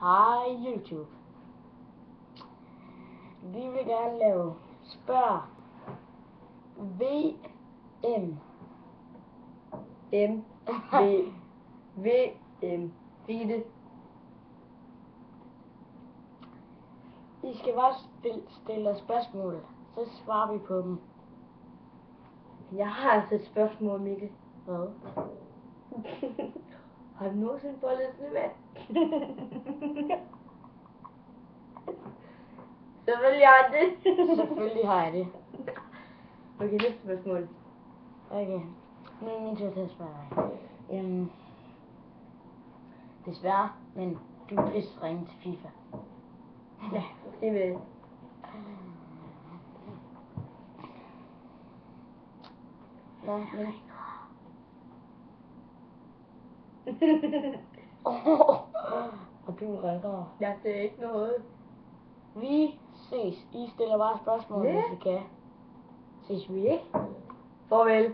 Hej YouTube. Vi vil gerne lave spørg VM. VM. Sig det. I skal bare stille os spørgsmål, så svarer vi på dem. Jeg har altså et spørgsmål, Mikkel. Hvad? Har du nogensinde bollet snevand? Selvfølgelig har jeg det. Selvfølgelig har jeg det. Okay, næste spørgsmål. Okay. Nu er min tur til at spørge dig. Desværre, men du er pisse ringe til FIFA. Ja, det vil jeg. Ja, men... Og du ringer. Jeg ser ikke noget. Vi ses. I stiller bare spørgsmål, Ja. hvis I kan. Ses vi ikke? Farvel.